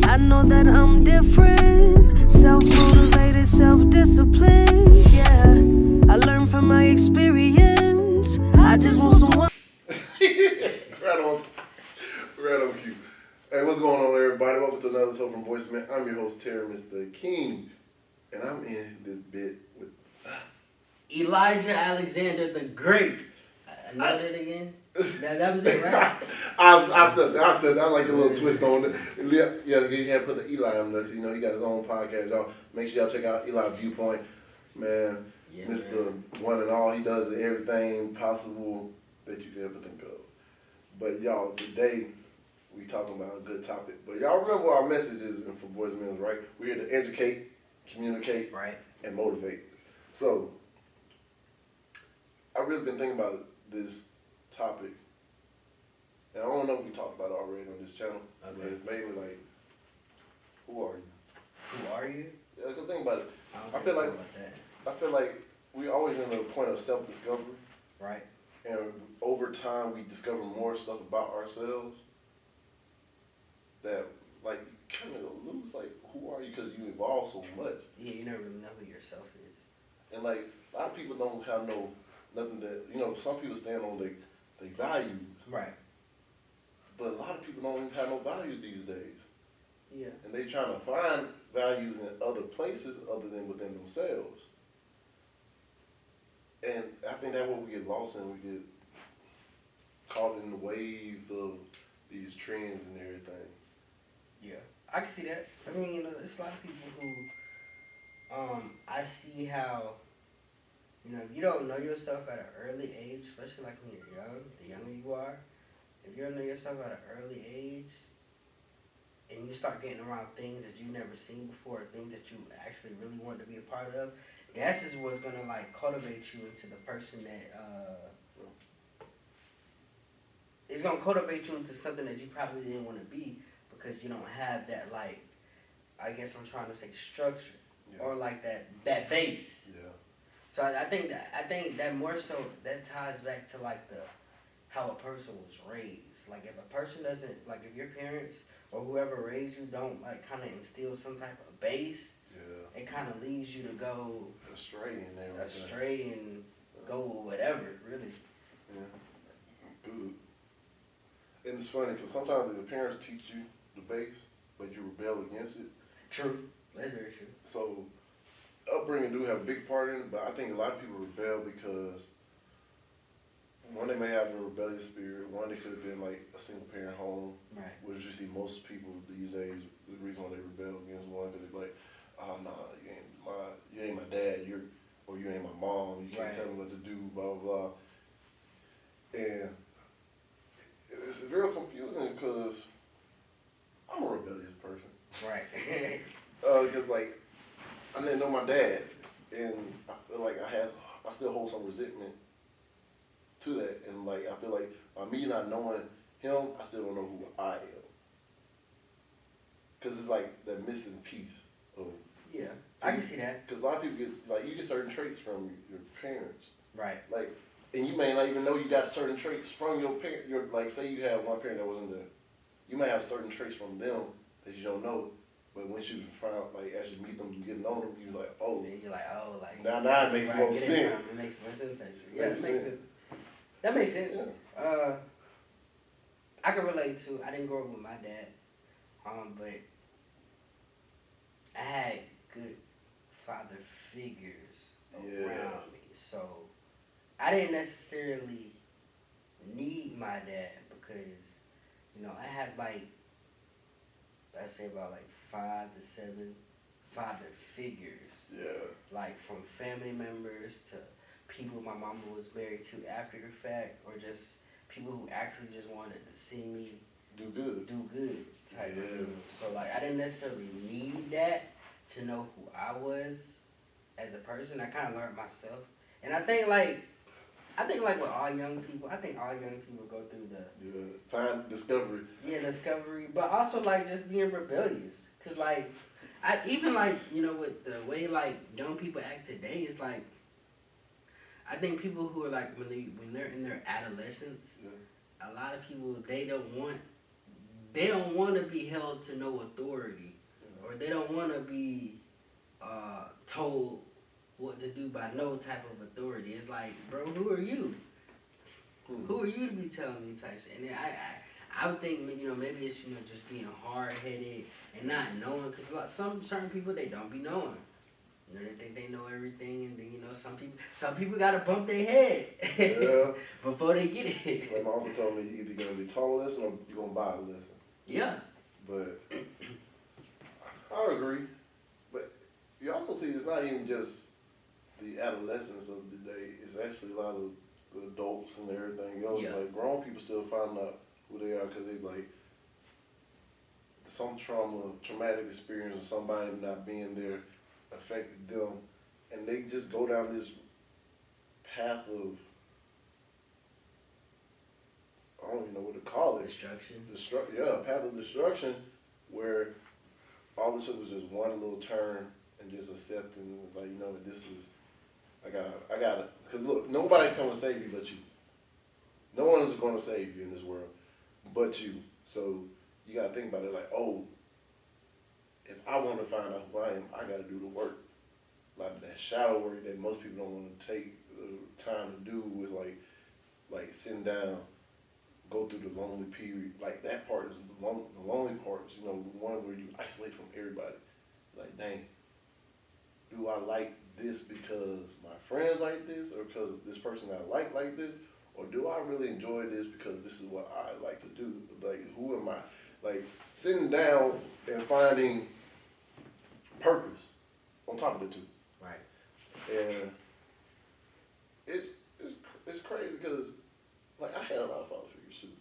I know that I'm different, self-motivated, self-disciplined, yeah. I learned from my experience. I just want someone. Right on, right on cue. Hey, what's going on, everybody? Welcome to another episode from Voicemail. I'm your host, Terry, Mr. King, and I'm in this bit with Elijah Alexander the Great. I know that again. That was it, right? I said I like the little twist on it. Yeah, you had to put the Eli on there. You know, he got his own podcast, y'all. Make sure y'all check out Eli Viewpoint, man. Yeah, Mr. Man. One and All. He does everything possible that you could ever think of. But y'all, today we talking about a good topic. But y'all remember our message is for voicemails, right? We're here to educate, communicate, Right. and motivate. So I really been thinking about this topic, and I don't know if we talked about it already on this channel. Okay. But it's mainly like, who are you? Who are you? Yeah, cause think about it. don't I think feel like about that. I feel like we always in the point of self-discovery, Right. and over time we discover more stuff about ourselves that like kind of lose like who are you because you evolve so much. Yeah, you never really know who yourself is. And like a lot of people don't have nothing that some people stand on they values, Right. but a lot of people don't even have no value these days. Yeah. And they trying to find values in other places other than within themselves. And I think that's where we get lost and we get caught in the waves of these trends and everything. Yeah. I can see that. I mean, there's a lot of people who, I see how, if you don't know yourself at an early age, especially like when you're young, the younger you are, if you don't know yourself at an early age, and you start getting around things that you've never seen before, things that you actually really want to be a part of, that's just what's gonna like cultivate you into the person that it's gonna cultivate you into something that you probably didn't want to be because you don't have that like, I guess I'm trying to say structure or like that base. Yeah. So I think that more so that ties back to like how a person was raised. Like if a person doesn't, like if your parents or whoever raised you don't like kind of instill some type of base, it kind of leads you to go astray and go whatever, really. Yeah. Good. And it's funny because sometimes the parents teach you the base, but you rebel against it. True. That's very true. So upbringing do have a big part in it, but I think a lot of people rebel because one, they may have a rebellious spirit. One, it could have been like a single parent home, right? Which you see most people these days. The reason why they rebel against one because they're like, oh no, you ain't my dad. You ain't my mom. You can't tell me what to do. Blah blah blah. And it's real confusing because I'm a rebellious person. Right. Because like I didn't know my dad, and I feel like I still hold some resentment to that, and like I feel like by me not knowing him, I still don't know who I am. Cause it's like that missing piece of. Yeah, I can see that. Cause a lot of people you get certain traits from your parents. Right. Like, and you may not even know you got certain traits from your parent. Like, say you have one parent that wasn't there, you might have certain traits from them that you don't know. But once you find like as you meet them, you get to know them, you're like, oh. Yeah, you're like, oh, like. Now it makes more sense. It makes more sense, actually. Yeah, it makes sense. That makes sense. Yeah. I can relate to. I didn't grow up with my dad, but I had good father figures around me. So I didn't necessarily need my dad because, I had like, I'd say about like 5 to 7 father figures. Yeah. Like from family members to people my mama was married to after the fact, or just people who actually just wanted to see me do good type of thing. So like I didn't necessarily need that to know who I was as a person. I kind of learned myself, and I think like with all young people, go through find discovery. Yeah, discovery, but also like just being rebellious, cause like I even like with the way like young people act today, it's like I think people who are like when they're in their adolescence, a lot of people they don't want they don't want to be held to no authority, or they don't want to be told what to do by no type of authority. It's like, bro, who are you? Who are you to be telling me type shit? And then I would think, maybe it's, just being hard-headed and not knowing, because some certain people, they don't be knowing. They think they know everything, and then, some people got to bump their head before they get it. Like my uncle told me, you're either going to be taught a lesson or you're going to buy a lesson. Yeah. But I would agree. But you also see it's not even just the adolescents of the day. It's actually a lot of the adults and everything else. Yeah. Like grown people still find out who they are because they like some traumatic experience or somebody not being there affected them, and they just go down this path of, I don't even know what to call it. Destruction. Path of destruction, where all this shit was just one little turn and just accepting, like, this is, I got it. Because look, nobody's going to save you but you. No one is going to save you in this world but you. So you got to think about it like, oh, if I want to find out who I am, I got to do the work. Like that shadow work that most people don't want to take the time to do is like sitting down, go through the lonely period. Like that part is the lonely part is, the one where you isolate from everybody. Like, dang, do I like this because my friends like this, or because this person I like this, or do I really enjoy this because this is what I like to do? Like, who am I? Like, sitting down and finding purpose on top of the two. Right. And it's crazy because, like, I had a lot of father figures too.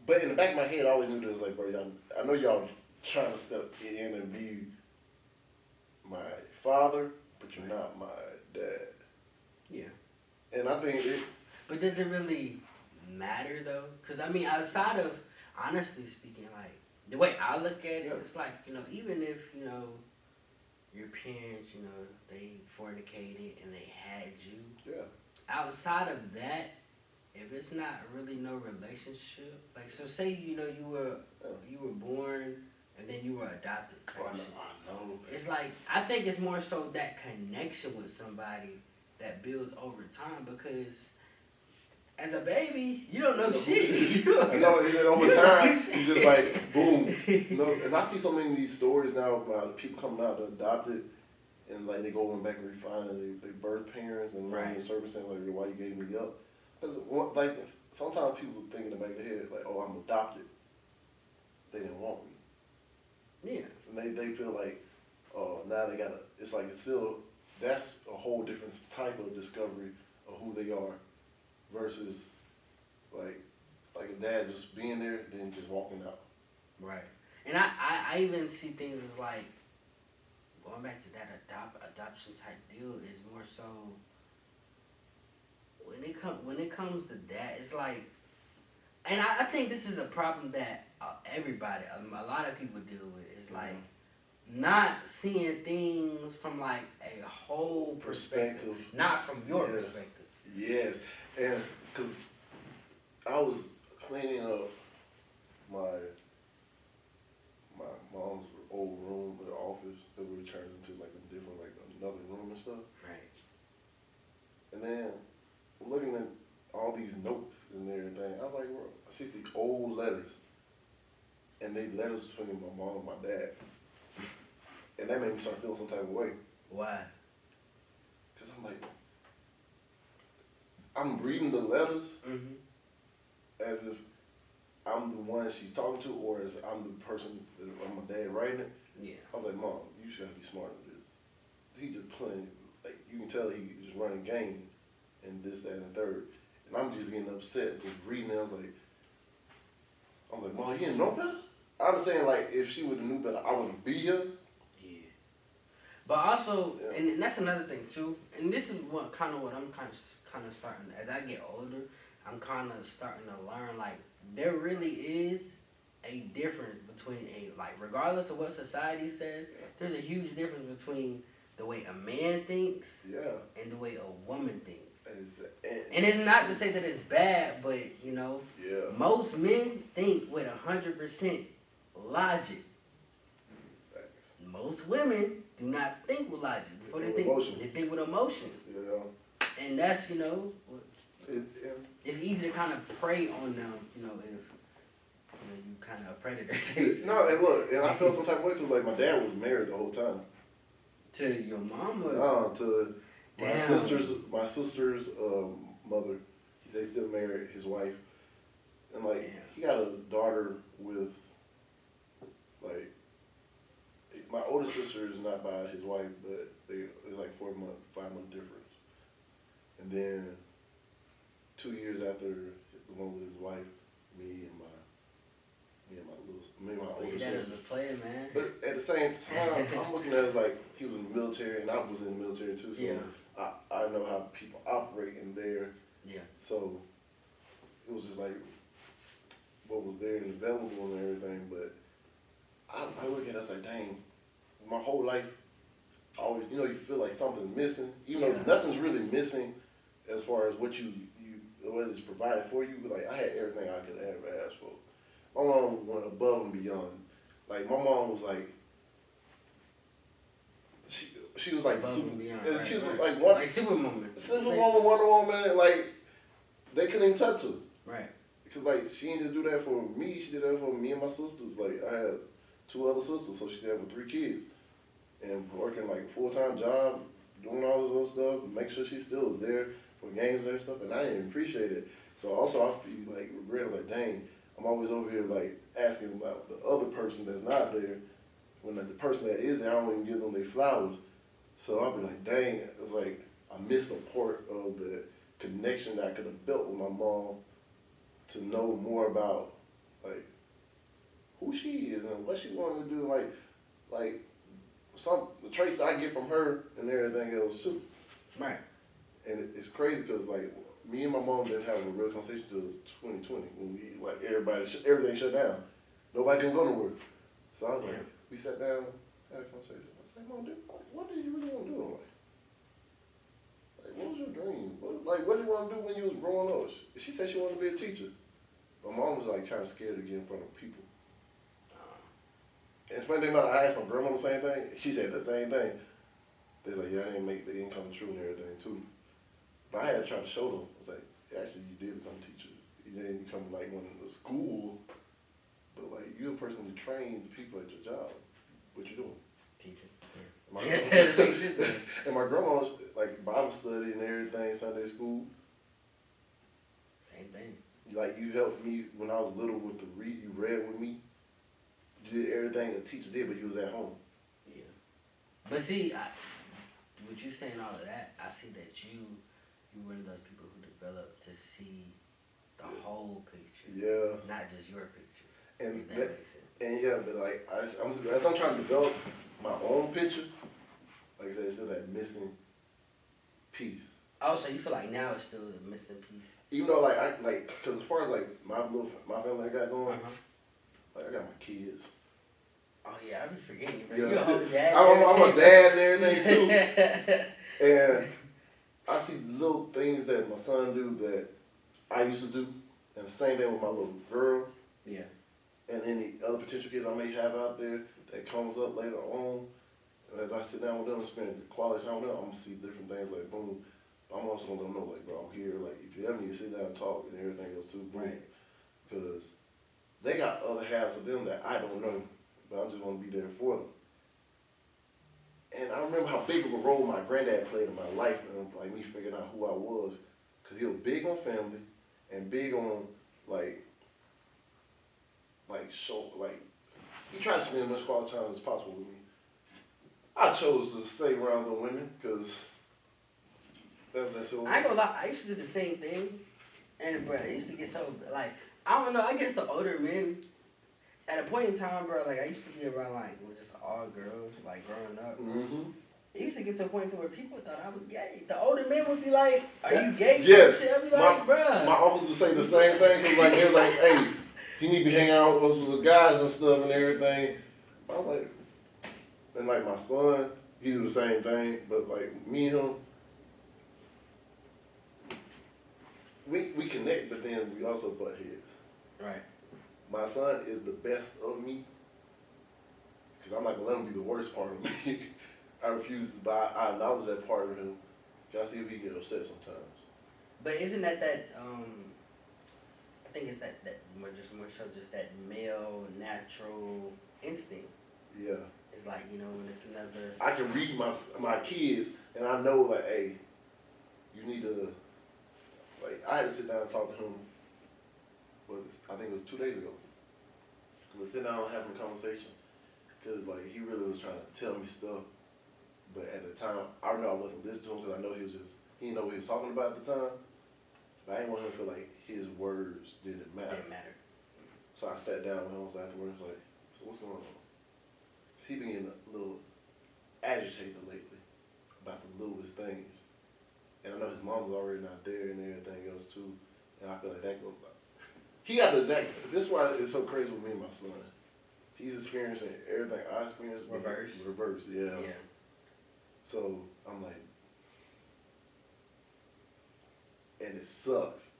But in the back of my head, I always knew this, like, bro, I know y'all trying to step in and be my father, but you're not my dad. Yeah. And I think But does it really matter, though? Because, outside of, honestly speaking, like, the way I look at it, it's like, even if, your parents, they fornicated and they had you. Yeah. Outside of that, if it's not really no relationship, like, so say, you were born and then you were adopted. I know. It's like, I think it's more so that connection with somebody that builds over time, because as a baby, you don't know shit. I know, and then over time, it's just like, boom. And I see so many of these stories now about people coming out adopted, and like they go back and refine they birth parents and running the circumstance, like, why you gave me up. Because like sometimes people think in the back of their head, like, oh, I'm adopted. They didn't want me. Yeah. And they feel like, now they gotta, it's like, it's still, that's a whole different type of discovery of who they are versus like a dad just being there, then just walking out. Right. And I even see things as like, going back to that adoption type deal is more so, when it comes to that, it's like, and I think this is a problem that everybody, a lot of people deal with. It's like not seeing things from like a whole perspective, not from your perspective. Yes, and because I was cleaning up my mom's old room, the office that we turned into like a different, like another room and stuff. Right. And then looking at all these notes and everything, I was like, bro, I see these old letters, and they letters between my mom and my dad, and that made me start feeling some type of way. Why? Because I'm like, I'm reading the letters as if I'm the one she's talking to, or as I'm the person that I'm my dad writing it. Yeah. I was like, Mom, you should be smarter than this. He just playing, like, you can tell he just running game and this, that, and the third. And I'm just getting upset just reading it. I was like, Mom, you didn't know better? I understand, like, if she would have knew better, I wouldn't be here. Yeah. But also, and that's another thing too, and this is what I'm kind of starting, as I get older, I'm kind of starting to learn, like, there really is a difference between regardless of what society says, there's a huge difference between the way a man thinks and the way a woman thinks. And it's not to say that it's bad, but you know, Yeah. most men think with 100% logic. Most women do not think with logic. Before they think, emotion. they think with emotion. You know. And that's, you know, Yeah. it's easy to kind of prey on them, you know, if you kind of a predator. No, and look, and I felt some type of way because like my dad was married the whole time. To your mama? No, to my Damn. sister's mother. They still married his wife, and like Damn. he got a daughter with like my older sister is not by his wife, but it's like 5 month difference. And then 2 years after the one with his wife, me and my older That sister. is a player, man. But at the same time, I'm looking at it as like he was in the military and I was in the military too. So Yeah. I know how people operate in there. Yeah. So it was just like what was there and available and everything. But I look at it as like, dang, my whole life, I always, you know, you feel like something's missing. Even though nothing's really missing as far as what what is provided for you. But like I had everything I could ever ask for. My mom went above and beyond. Like my mom was like, she was like, Above and beyond, she was right. like one, Like Superwoman. Superwoman, Wonder Woman, like they couldn't even touch her. Right. Because like she didn't just do that for me, she did that for me and my sisters. Like I had 2 other sisters, so she did that with 3 kids, and working like a full-time job, doing all this other stuff, make sure she still was there for games and stuff, and I didn't appreciate it. So also I feel like regret, like dang. I'm always over here like asking about the other person that's not there. When the person that is there, I don't even give them their flowers. So I'll be like, dang, it's like I missed a part of the connection that I could have built with my mom to know more about like who she is and what she wanted to do, like some the traits I get from her and everything else too. Right. And it's crazy because like me and my mom didn't have a real conversation till 2020 when we like everything shut down. Nobody can go nowhere. So I was like, we sat down, had a conversation. I was like, Mom, what did you really want to do in life? Like, what was your dream? What did you want to do when you was growing up? She said she wanted to be a teacher. My mom was like kind of scared to get in front of people. And the funny thing about it, I asked my grandma the same thing. She said the same thing. They was like, yeah, I didn't make the income true and everything too. But I had to try to show them. I was like, actually, you did become a teacher. You didn't become like one in the school, but like you're a person to train the people at your job. What you doing? Teaching. Yeah. And my grandma was like Bible study and everything, Sunday school. Same thing. Like you helped me when I was little with the read. You read with me. You did everything a teacher did, but you was at home. Yeah. But see, with you saying all of that, I see that you one of those people who develop to see the whole picture. Yeah. Not just your picture. And If that makes sense. and yeah, but like as I'm trying to develop my own picture, like I said, it's still that missing piece. Oh, so you feel like now it's still a missing piece? Even though because as far as like my family I got going, like I got my kids. Oh yeah, I be forgetting you, bro. Yeah. You're a whole dad. I'm a dad and everything too. And I see little things that my son do that I used to do, and the same thing with my little girl. Yeah. And any other potential kids I may have out there that comes up later on. And as I sit down with them and spend quality time with them, I'm gonna see different things like boom. I'm also gonna let them know like, bro, I'm here. Like if you ever need to sit down and talk and everything else too, boom. Right. Because they got other halves of them that I don't know, but I just want to be there for them. And I remember how big of a role my granddad played in my life, and like me figuring out who I was, because he was big on family and big on he tried to spend as much quality time as possible with me. I chose to stay around the women because that's who. I ain't gonna lie, I used to do the same thing, and bro, I used to get so like I don't know. I guess the older men, at a point in time, bro, like I used to be around like with just all girls, like growing up. Mm-hmm. It used to get to a point to where people thought I was gay. The older men would be like, "Are you gay?" Yes. Shit. I'd be like, "Bruh." My office would say the same thing. Cause like they was like, "Hey, he need to be hanging out with us with the guys and stuff and everything." I was like, and like my son, he do the same thing. But like me and him, we connect, but then we also butt heads. Right. My son is the best of me, because I'm not gonna let him be the worst part of me. I refuse to, but I acknowledge that part of him. Cause I see if he get upset sometimes. But isn't that I think it's that more so just that male natural instinct. Yeah. It's like, you know, when it's another. I can read my kids, and I know like, hey, you need to. Like, I had to sit down and talk to him. I think it was 2 days ago. We sit down and having a conversation, cause like he really was trying to tell me stuff, but at the time I know I wasn't listening to him because I know he didn't know what he was talking about at the time. But I didn't want him to feel like his words didn't matter. Didn't matter. So I sat down with him afterwards, like, so what's going on? He been getting a little agitated lately about the littlest things. And I know his mom's already not there and everything else too. And I feel like that goes by. He got the exact, this is why it's so crazy with me and my son. He's experiencing everything I experienced. Reverse, yeah. Yeah. So I'm like, and it sucks.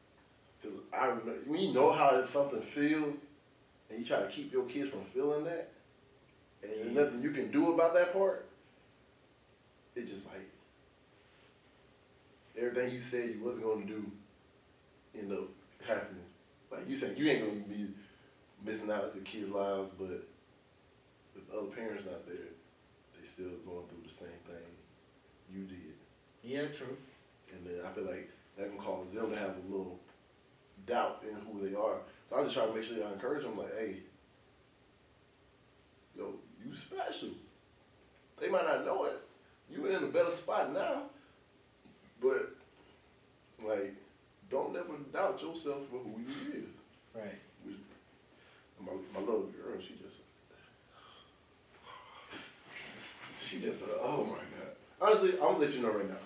Cause I remember, when you know how something feels, and you try to keep your kids from feeling that, and there's nothing you can do about that part, it just like, everything you said you wasn't gonna do, end up happening. Like you said, you ain't gonna be missing out on your kids' lives, but if other parents out there, they still going through the same thing you did. Yeah, true. And then I feel like that can cause them to have a little doubt in who they are. So I just try to make sure I encourage them, like, hey, yo, you special. They might not know it. You in a better spot now, but like, don't never doubt yourself for who you is. Right. My little girl, she just, oh my God. Honestly, I'm gonna let you know right now.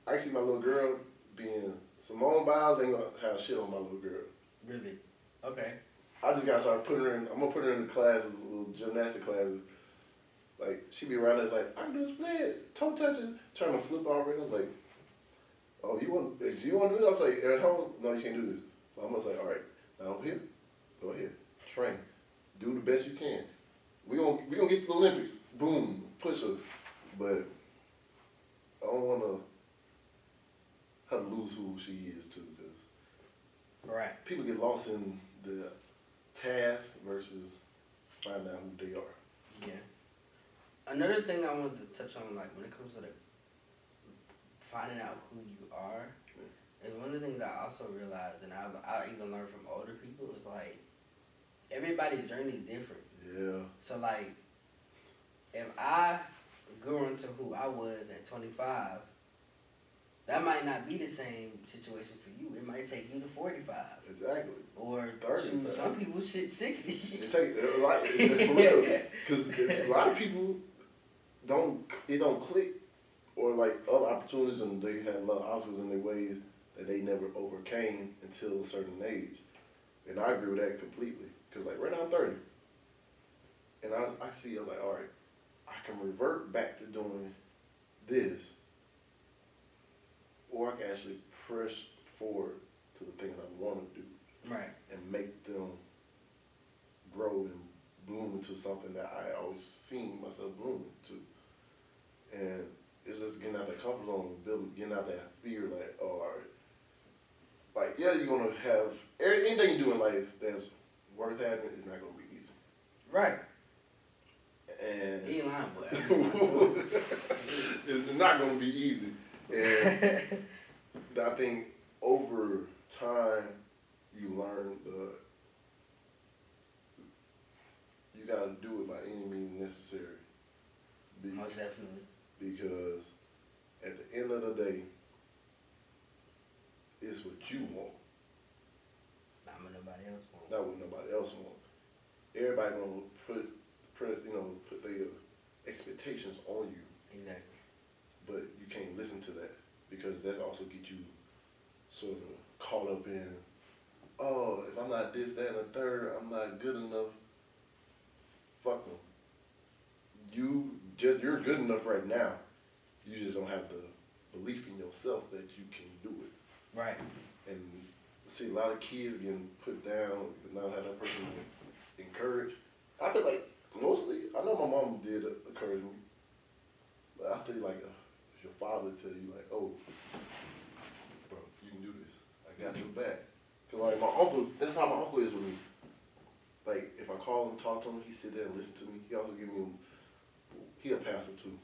I see my little girl being, Simone Biles ain't gonna have shit on my little girl. Really? Okay. I just gotta start putting her in, I'm gonna put her in the classes, little gymnastic classes. Like, she be around there, it's like, I can do a split, toe touches, trying to flip already. I was like, oh, you want to do this? I was like, no, you can't do this. So I'm gonna say, all right, now over here, go ahead, train, do the best you can. We gonna get to the Olympics. Boom, push her. But I don't want her to lose who she is too, because Right. people get lost in the task versus finding out who they are. Yeah. Another thing I wanted to touch on, like when it comes to the finding out who you are, is one of the things I also realized, and I even learned from older people, is like everybody's journey is different. Yeah. So like, if I grew into who I was at 25, that might not be the same situation for you. It might take you to 45. Exactly. Or 30. to some people, shit, 60. It takes a lot, for real. Because a lot of people it don't click, or like other opportunities, and they had a lot of obstacles in their ways that they never overcame until a certain age. And I agree with that completely. Because like right now I'm 30. And I see it like, all right, I can revert back to doing this, or I can actually press forward to the things I want to do. Right. And make them grow and bloom into something that I always seen myself bloom to. And it's just getting out that comfort zone, getting out that fear, like, oh, all right. Like, yeah, you're going to have, anything you do in life that's worth having is not going to be easy. Right. And He ain't lying, boy. it's not going to be easy. And I think over time, you learn you got to do it by any means necessary. Most definitely. Because at the end of the day, it's what you want, Not what nobody else wants. not what nobody else wants. Everybody gonna put their expectations on you, Exactly. but you can't listen to that, because that's also get you sort of caught up in, oh, if I'm not this, that, and the third, I'm not good enough. Fuck them. You're good enough right now. You just don't have the belief in yourself that you can do it. Right. And see a lot of kids getting put down, not have that person encouraged. I feel like mostly, I know my mom did encourage me, but I feel like if your father tell you like, oh, bro, you can do this. I got your back. Cause like my uncle, that's how my uncle is with me. Like if I call him, talk to him, he sit there and listen to me. He also give me, he a pastor too.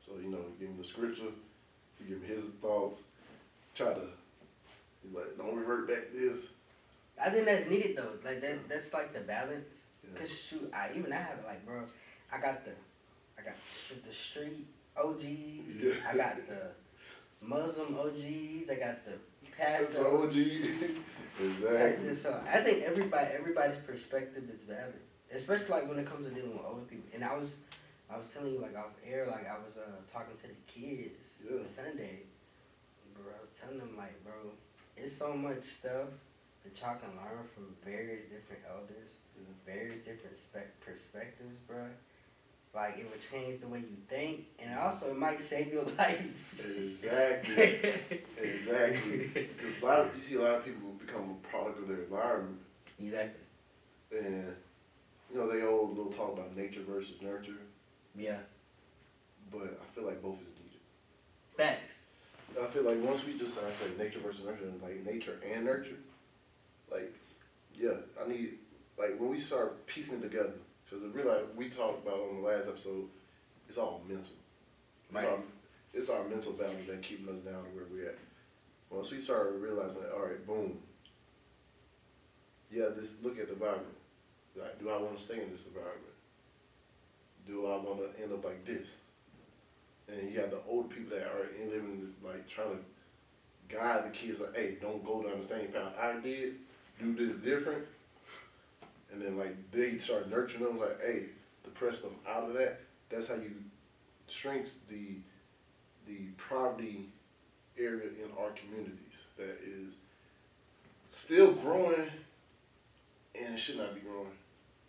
So, you know, he give me the scripture, he give me his thoughts, try to, he's like, don't revert back this. I think that's needed though. Like that's like the balance. Yeah. Cause shoot, I have it. Like, bro, I got the street OGs. Yeah. I got the Muslim OGs. I got the That's pastor the OG. Exactly. So I think everybody's perspective is valid, especially like when it comes to dealing with older people. And I was telling you like off air, like I was talking to the kids Sunday, bro. I was telling them like, bro, it's so much stuff that y'all can learn from various different elders, various different perspectives, bro. Like, it would change the way you think, and also it might save your life. Exactly. Exactly. Because you see a lot of people become a product of their environment. Exactly. And, you know, they all little talk about nature versus nurture. Yeah. But I feel like both is needed. Facts. I feel like once we just start saying nature versus nurture, like nature and nurture, like, yeah, I need, like, when we start piecing it together, because really, like we talked about on the last episode, it's all mental. Right. It's our mental balance that keeping us down to where we're at. Once we start realizing, all right, boom, yeah, look at the environment. Like, do I want to stay in this environment? Do I want to end up like this? And you have the older people that are living, like, trying to guide the kids, like, hey, don't go down the same path I did, do this different. And then, like, they start nurturing them, like, hey, to press them out of that. That's how you shrink the poverty area in our communities that is still growing and it should not be growing.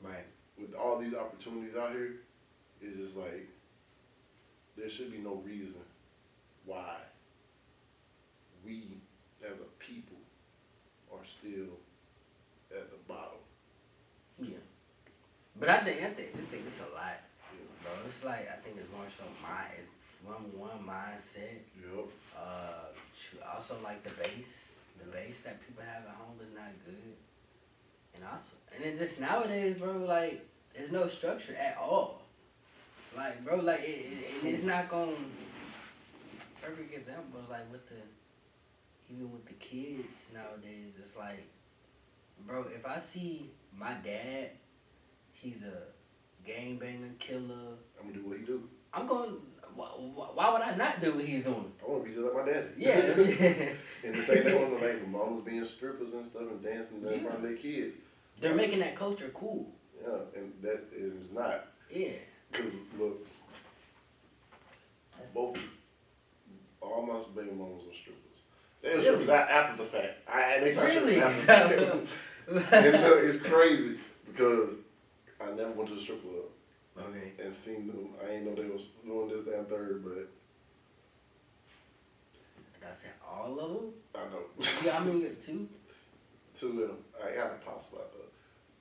Right. With all these opportunities out here, it's just like, there should be no reason why we as a people are still at the bottom. Yeah. But I think it's a lot, bro. It's like, I think it's more so one mindset. Yep. Also like the base that people have at home is not good. And then just nowadays, bro, like, there's no structure at all. Like, bro, like, it's not going, perfect example is like even with the kids nowadays, it's like, bro, if I see my dad, he's a gangbanger, killer. I'm gonna do what he do. I'm going, why would I not do what he's doing? I wanna be just like my daddy. Yeah. And the same thing with like mamas being strippers and stuff and dancing in front of their kids. They're making that culture cool. Yeah, and that is not. Yeah. Cause look, all my baby mamas are strippers. They were strippers after the fact. They started stripping after the fact. And look, it's crazy because I never went to the strip club. Okay. And seen them. I ain't know they was doing this, that, and third, but I said all of them? I know. Yeah, I mean, two. Two of them. I got a possible out there.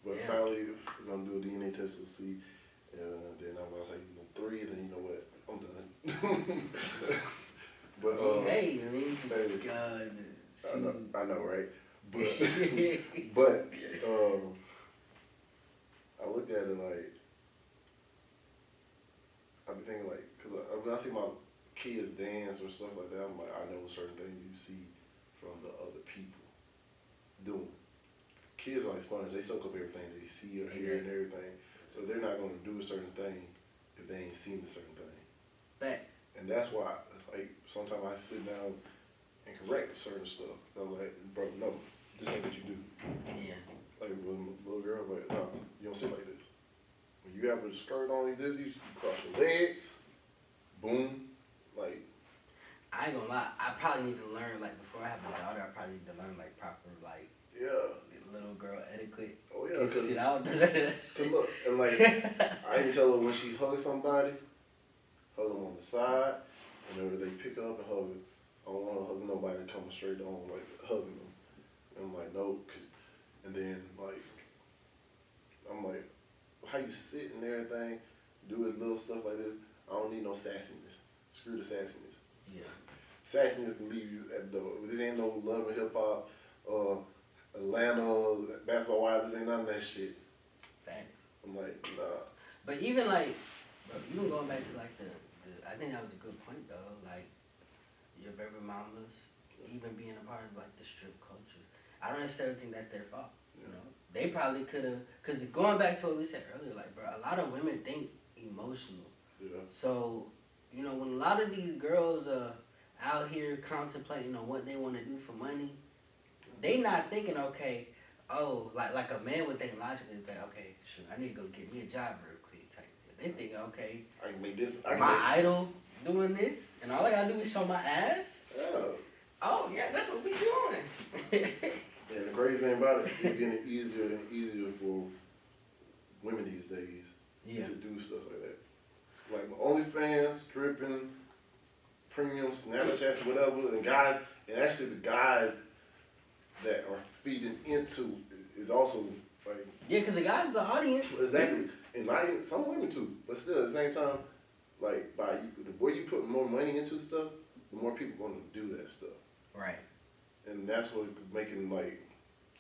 But finally, we're going to do a DNA test to see. Then I'm going to say 3, then you know what? I'm done. But, hey, I mean, hey, God. I know, right? But I look at it like, I be thinking like, because when I see my kids dance or stuff like that, I'm like, I know certain things you see from the other people doing. Kids are like sponges, they soak up everything they see or hear and everything. So they're not going to do a certain thing if they ain't seen a certain thing. Fact. And that's why, like, sometimes I sit down and correct certain stuff. I'm like, bro, no, this ain't what you do. Yeah. Like, with my little girl, like, no, you don't sit like this. When you have a skirt on like this, you cross your legs, boom, like. I ain't gonna lie, I probably need to learn, like, before I have a daughter, I probably need to learn, like, proper, like, little girl etiquette. Oh, yeah. Cause shit, I don't do that shit. Look, and like, I even tell her when she hugs somebody, hug them on the side, whenever they pick up and hug her, don't want to hug nobody coming straight on, like, hugging them. And I'm like, no, and then, like, I'm like, how you sit and everything, do his little stuff like this, I don't need no sassiness. Screw the sassiness. Yeah. Sassiness can leave you at the door. This ain't no love and hip hop, Atlanta, Basketball Wives, this ain't none of that shit. Fact. I'm like, nah. But even like, bro, even going back to like the I think that was a good point though. Like your baby mamas, even being a part of like the strip culture. I don't necessarily think that's their fault. You know, they probably could have. Cause going back to what we said earlier, like bro, a lot of women think emotional. Yeah. So you know when a lot of these girls out here contemplating on what they want to do for money, they not thinking okay. Oh, like a man would think logically that okay, sure, I need to go get me a job real quick type. They think okay, I can make this. idol doing this, and all I gotta do is show my ass. Yeah. Oh yeah, that's what we doing. And the crazy thing about it, it's getting easier and easier for women these days to do stuff like that. Like OnlyFans, stripping, premium Snapchats, whatever, and guys, and actually the guys that are feeding into is also like Yeah, cause the guy's the audience. exactly, and not even some women too, but still at the same time, like the more you put more money into stuff, the more people want to do that stuff. Right. And that's what making like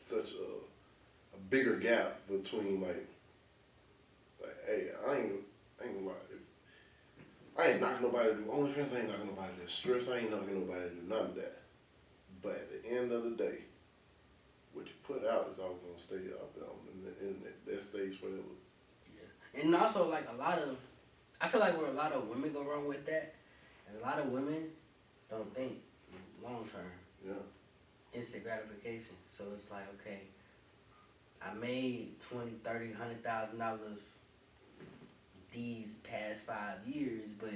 such a bigger gap between like hey, I ain't gonna lie. I ain't knocking nobody to do OnlyFans, I ain't knocking nobody to do strips, I ain't knocking nobody to do none of that. But at the end of the day, what you put out is always gonna stay out there on the internet. That stays forever. Yeah. And also like I feel like where a lot of women go wrong with that, and a lot of women don't think long term. Yeah. Instant gratification. So it's like, okay, I made $20,000, $30,000, $100,000 these past 5 years, but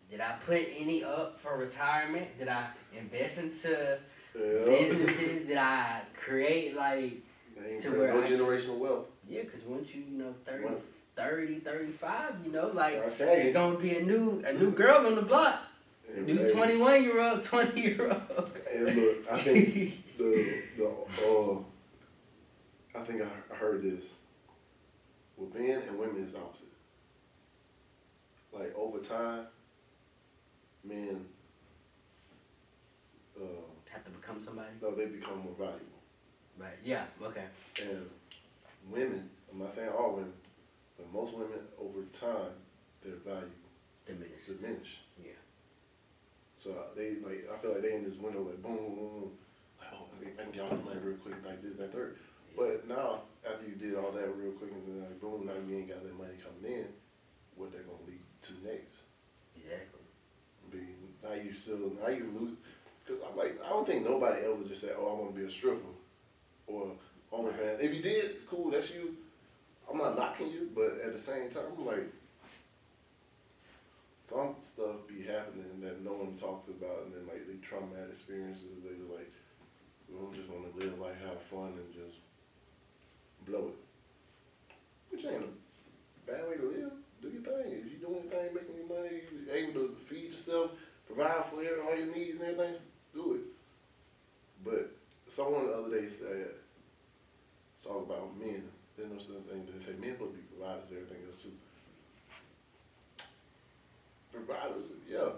did I put any up for retirement? Did I invest into businesses? Did I create like to where no generational wealth? Yeah, because once you know 30, 35, you know, like it's gonna be a new girl on the block. And New 21-year-old, 20-year-old. And look, I think I think I heard this. With men and women is opposite. Like over time, men have to become somebody. No, they become more valuable. Right. Yeah. Okay. And women, I'm not saying all women, but most women over time, their value diminish. Yeah. So they like, I feel like they in this window like boom, boom, boom, like oh, I can get all the money real quick, like this, that, third. Yeah. But now, after you did all that real quick and then like boom, now you ain't got that money coming in. What they're gonna lead to next? Exactly. Now you lose. Cause I'm like, I don't think nobody ever just said, oh, I want to be a stripper or OnlyFans. If you did, cool, that's you. I'm not knocking you, but at the same time, I'm like, some stuff be happening that no one talks about, and then like the traumatic experiences, they like, we don't just want to live life, have fun, and just blow it. Which ain't a bad way to live. Do your thing. If you doing anything, making your money, you able to feed yourself, provide for all your needs and everything, do it. But someone the other day said, talk about men. Then there's something they say men supposed to be providers, everything else too. Providers, yeah,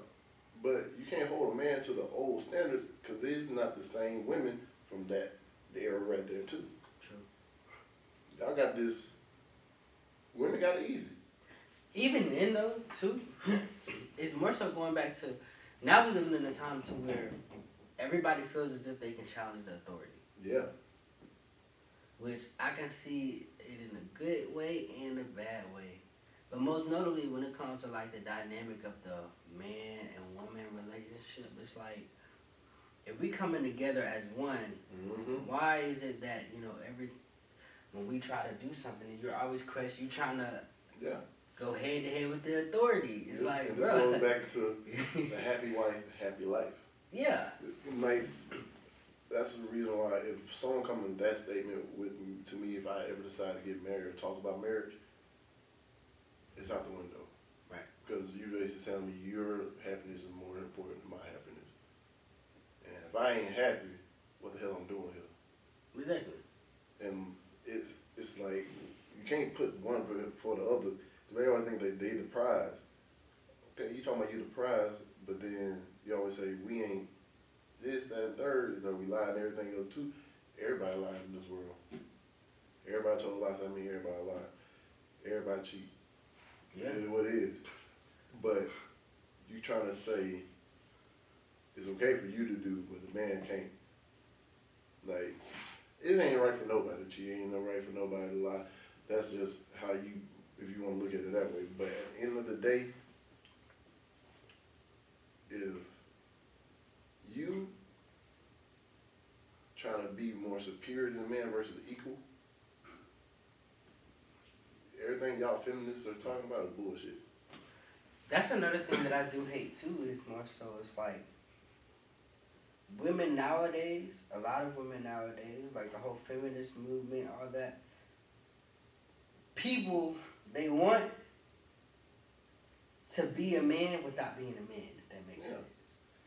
but you can't hold a man to the old standards because these not the same women from that era right there too. True. Y'all got this. Women got it easy. Even then though, too, it's more so going back to now we living in a time to where everybody feels as if they can challenge the authority. Yeah. Which I can see it in a good way and a bad way. But most notably when it comes to like the dynamic of the man and woman relationship, it's like if we coming together as one, why is it that, you know, when we try to do something, you're always questioning, you trying to go head to head with the authority. It's like, and bro. this goes back to the happy wife, happy life. Yeah. Like, that's the reason why if someone comes with that statement to me, if I ever decide to get married or talk about marriage, it's out the window. Right. Because you basically telling me your happiness is more important than my happiness. if I ain't happy, what the hell I'm doing here? Exactly. And it's like you can't put one before the other. They always think they the prize. Okay, you talking about you the prize, but then you always say we ain't this, that, and third. Is that we lie and everything else too. Everybody lies in this world. Everybody told lies. I mean, everybody lied. Everybody cheat. Yeah. It is what it is. But you trying to say it's okay for you to do, but the man can't. Like, it ain't right for nobody to cheat. Ain't no right for nobody to lie. That's just how you, if you want to look at it that way. But at the end of the day, if you trying to be more superior than a man versus equal, everything y'all feminists are talking about is bullshit. That's another thing that I do hate too. Is more so it's like women nowadays. A lot of women nowadays, like the whole feminist movement, all that. People they want to be a man without being a man. If that makes Yeah. sense.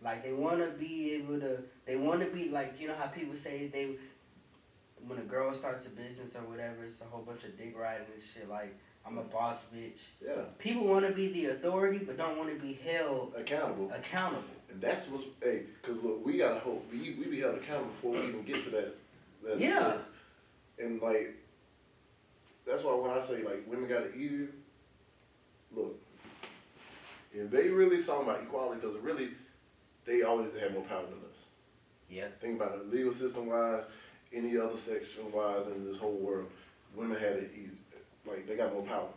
Like they want to be able to. They want to be like, you know how people say they. When a girl starts a business or whatever, it's a whole bunch of dick riding and shit. Like, I'm a boss bitch. Yeah. People want to be the authority, but don't want to be held Accountable. accountable. And that's what's, hey, because look, we gotta hope, we be held accountable before we even get to that Yeah. point. And like, that's why when I say like women got it easier, look, if they really talking about equality, because really, they always have more power than us. Yeah. Think about it, legal system wise, any other section wise in this whole world, women had it easy. Like, they got more power.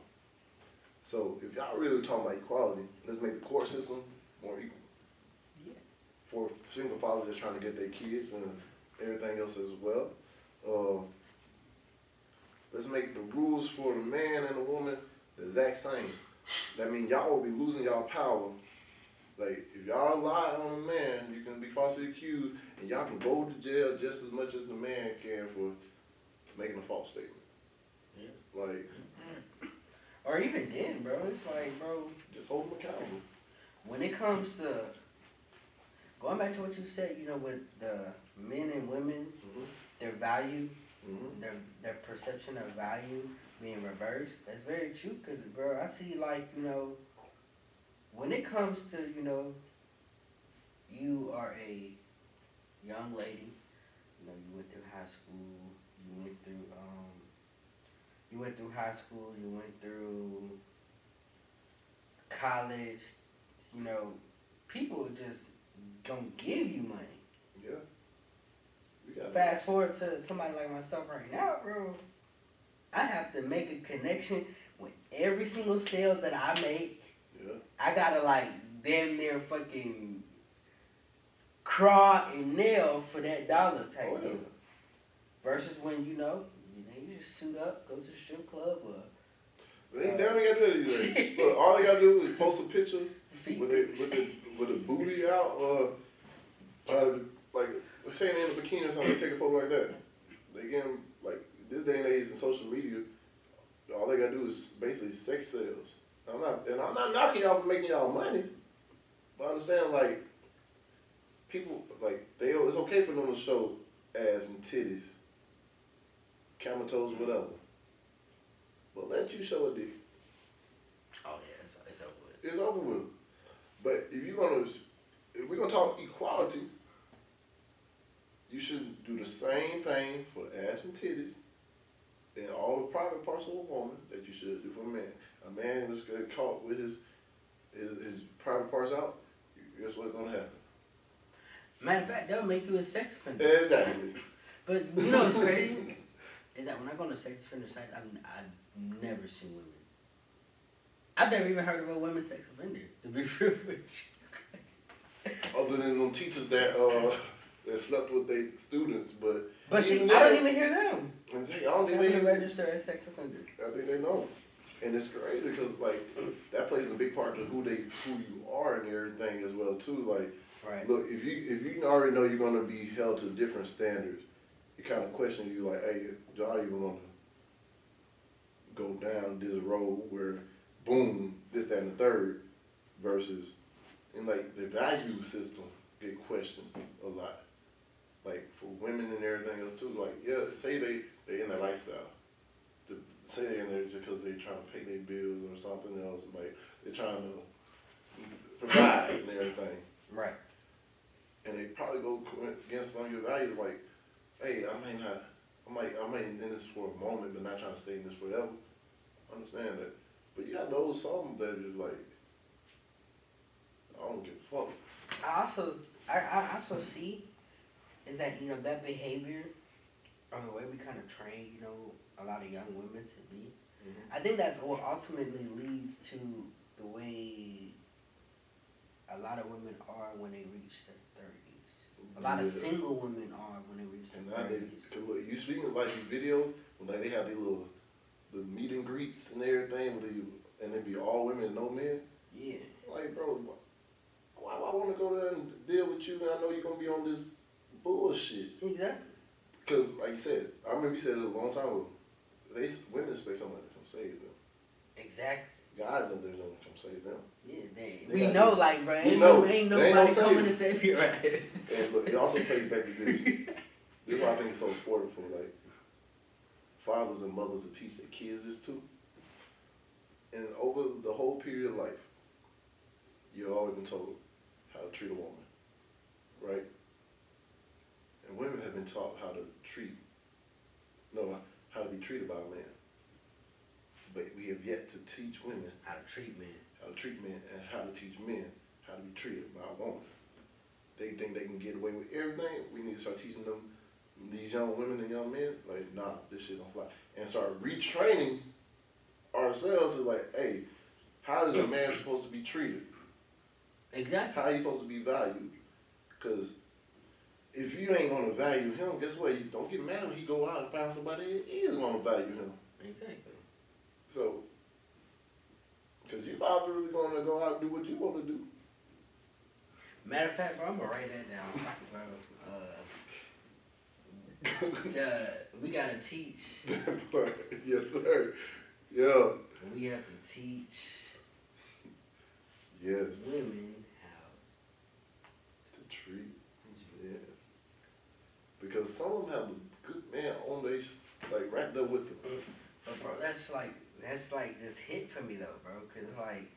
So if y'all really talking about equality, let's make the court system more equal. Yeah. For single fathers that's trying to get their kids and everything else as well. Let's make the rules for the man and the woman the exact same. That means y'all will be losing y'all power. Like, if y'all lie on a man, you can be falsely accused, and y'all can go to jail just as much as the man can for making a false statement. Yeah. Like, Or even then, bro, it's like, bro, just hold them accountable. when it comes to going back to what you said, you know, with the men and women, their value, their perception of value being reversed, that's very true. Cause, bro, I see like, you know, when it comes to, you know, you are a young lady, you know, you went through high school, you went through high school, you went through college, you know, people just gonna give you money. Yeah. We got Fast forward to somebody like myself right now, bro. I have to make a connection with every single sale that I make. Yeah. I gotta like damn near fucking crawl and nail for that dollar type Oh, yeah. deal. Versus when you just suit up, go to the strip club or They ain't gotta do that either. Look, all they gotta do is post a picture feet. with a booty out, or like saying they in a bikini or something. They take a photo like that. They get 'em, like, this day and age in social media. All they gotta do is basically sex sales. I'm not knocking y'all for making y'all money, but I'm saying like people like it's okay for them to show ass and titties, camel toes, whatever. But let you show a dick. Oh yeah, it's over with. It's over with. But if we're gonna talk equality, you should do the same thing for the ass and titties and all the private parts of a woman that you should do for a man. A man that's get caught with his private parts out, guess what's gonna happen? Matter of fact, they'll make you a sex offender. Exactly. But you know what's crazy? Is that when I go on a sex offender site, I've never seen women. I've never even heard of a woman sex offender, to be real with you. Other than them teachers that slept with their students, but see, even I don't then- even hear them. I don't think They they register as sex offenders. I think they know. And it's crazy because like that plays a big part to who you are and everything as well too. Like, Right. look, if you already know you're gonna be held to different standards, it kind of question you like, hey, do I even want to go down this road where, boom, this, that, and the third, versus, and like the value system get questioned a lot. like for women and everything else too. Like yeah, say they in that lifestyle. Say they're in there just because they're trying to pay their bills or something else. Like they're trying to provide and everything. Right. And they probably go against some of your values. Like, hey, I may in this for a moment, but not trying to stay in this forever. Understand that. But you got those some that are just like, I don't give a fuck. I also see is that, you know, that behavior or the way we kind of train, you know, a lot of young women to be. Mm-hmm. I think that's what ultimately leads to the way a lot of women are when they reach their 30s. A lot of single women are when they reach their 30s. Cause look, you speaking of like these videos when like they have these little the meet and greets and everything, and they be all women and no men. Yeah. Like, bro, why I want to go there and deal with you? And I know you're gonna be on this bullshit. Exactly. Cause like you said, I remember you said it a long time ago. Women expect someone to come save them. Exactly. Guys know they're gonna come save them. Yeah, we know, like, bro, ain't nobody coming to save your ass. And look, it also plays back to this. This is why I think it's so important for like fathers and mothers to teach their kids this too. And over the whole period of life, you've always been told how to treat a woman, right? And women have been taught how to be treated by a man. But we have yet to teach women How to treat men. And how to teach men how to be treated by a woman. They think they can get away with everything. We need to start teaching them, these young women and young men, like, nah, this shit don't fly. And start retraining ourselves to like, hey, how is a man supposed to be treated? Exactly. How are you supposed to be valued? Because if you ain't gonna value him, guess what? You don't get mad when he go out and find somebody that is gonna value him. Exactly. So, because you probably really gonna go out and do what you want to do. Matter of fact, bro, I'm gonna write that down, bro. We gotta teach. Yes, sir. Yeah. We have to teach Yes. women how to treat. Yeah. Because some of them have a good man on their, like, right there with them. But bro, that's like just hit for me though, bro. Cause like